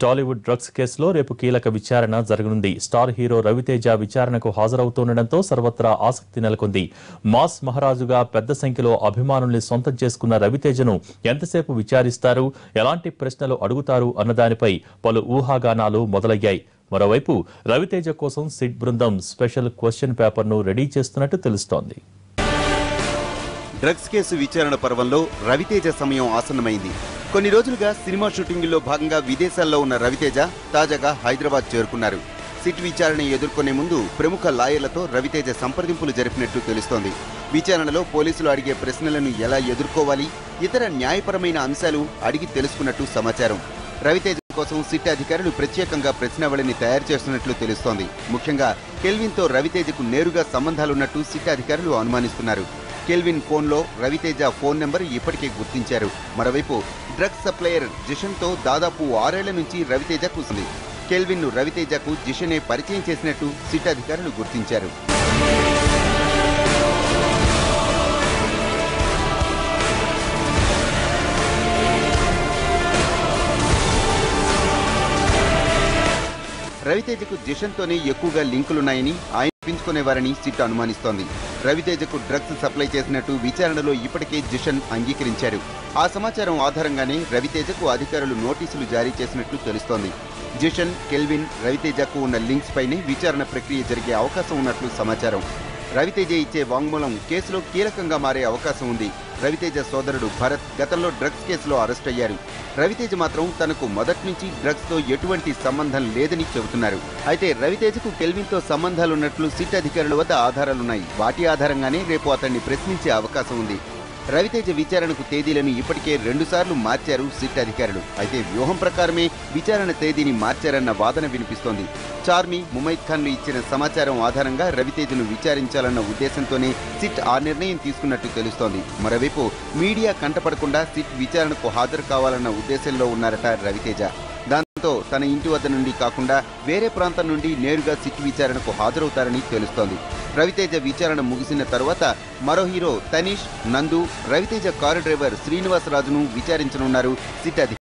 Tollywood drugs కేసులో రేపు కీలక విచారణ జరగనుంది. స్టార్ హీరో రవితేజ విచారణకు హాజరవుతుండటంతో సర్వత్రా ఆసక్తి నెలకొంది. మాస్ మహారాజుగా పెద్ద సంఖ్యలో అభిమానుల్ని సొంతం చేసుకున్న రవితేజను ఎంతసేపు విచారిస్తారు, ఎలాంటి ప్రశ్నలు అడుగుతారు అన్నదానిపై పలు ఊహాగానాలు మొదలయ్యాయి. మరోవైపు రవితేజ కోసం సిట్ బృందం స్పెషల్ క్వశ్చన్ పేపర్ను రెడీ చేస్తున్నట్టు తెలుస్తోంది. డ్రగ్స్ కేసు విచారణ పర్వంలో రవితేజ సమయం ఆసన్నమైంది. కొన్ని రోజులుగా సినిమా షూటింగుల్లో భాగంగా విదేశాల్లో ఉన్న రవితేజ తాజాగా హైదరాబాద్ చేరుకున్నారు. సిట్ విచారణ ఎదుర్కొనే ముందు ప్రముఖ లాయర్లతో రవితేజ సంప్రదింపులు జరిపినట్టు తెలుస్తోంది. విచారణలో పోలీసులు అడిగే ప్రశ్నలను ఎలా ఎదుర్కోవాలి, ఇతర న్యాయపరమైన అంశాలు అడిగి తెలుసుకున్నట్టు సమాచారం. రవితేజ కోసం సిట్ అధికారులు ప్రత్యేకంగా ప్రశ్నావళిని తయారు చేస్తున్నట్లు తెలుస్తోంది. ముఖ్యంగా కెల్విన్తో రవితేజకు నేరుగా సంబంధాలున్నట్టు సిట్ అధికారులు అనుమానిస్తున్నారు. కెల్విన్ ఫోన్లో రవితేజ ఫోన్ నెంబర్ ఇప్పటికే గుర్తించారు. మరోవైపు డ్రగ్స్ సప్లయర్ జిషన్తో దాదాపు 6 ఏళ్ల నుంచి రవితేజ కూసింది. కెల్విన్ను రవితేజకు జిషనే పరిచయం చేసినట్టు సిట్ అధికారులు గుర్తించారు. రవితేజకు జిషన్తోనే ఎక్కువగా లింకులున్నాయని ఆయన పెంచుకునేవారని సిట్ అనుమానిస్తోంది. రవితేజకు డ్రగ్స్ సప్లై చేసినట్టు విచారణలో ఇప్పటికే జిషన్ అంగీకరించారు. ఆ సమాచారం ఆధారంగానే రవితేజకు అధికారులు నోటీసులు జారీ చేసినట్లు తెలుస్తోంది. జిషన్, కెల్విన్, రవితేజకు ఉన్న లింక్స్ పైనే విచారణ ప్రక్రియ జరిగే అవకాశం ఉన్నట్లు సమాచారం. రవితేజ ఇచ్చే వాంగ్మూలం కేసులో కీలకంగా మారే అవకాశం ఉంది. రవితేజ సోదరుడు భరత్ గతంలో డ్రగ్స్ కేసులో అరెస్ట్ అయ్యారు. రవితేజ మాత్రం తనకు మొదటి నుంచి డ్రగ్స్ తో ఎటువంటి సంబంధం లేదని చెబుతున్నారు. అయితే రవితేజకు కెల్విన్తో సంబంధాలున్నట్లు సిట్ అధికారుల వద్ద ఆధారాలున్నాయి. వాటి ఆధారంగానే రేపు అతన్ని ప్రశ్నించే అవకాశం ఉంది. రవితేజ విచారణకు తేదీలను ఇప్పటికే 2 సార్లు మార్చారు సిట్ అధికారులు. అయితే వ్యూహం ప్రకారమే విచారణ తేదీని మార్చారన్న వాదన వినిపిస్తోంది. చార్మి, ముమైత్ ఖాన్లు ఇచ్చిన సమాచారం ఆధారంగా రవితేజను విచారించాలన్న ఉద్దేశంతోనే సిట్ ఆ నిర్ణయం తీసుకున్నట్టు తెలుస్తోంది. మరోవైపు మీడియా కంటపడకుండా సిట్ విచారణకు హాజరు కావాలన్న ఉద్దేశంలో ఉన్నారట రవితేజ. దాంతో తన ఇంటి వద్ద నుండి కాకుండా వేరే ప్రాంతం నుండి నేరుగా సిట్ విచారణకు హాజరవుతారని తెలుస్తోంది. రవితేజ విచారణ ముగిసిన తరువాత మరో హీరో తనీష్, నందు, రవితేజ కారు డ్రైవర్ శ్రీనివాసరాజును విచారించనున్నారు సిట్ అధికారులు.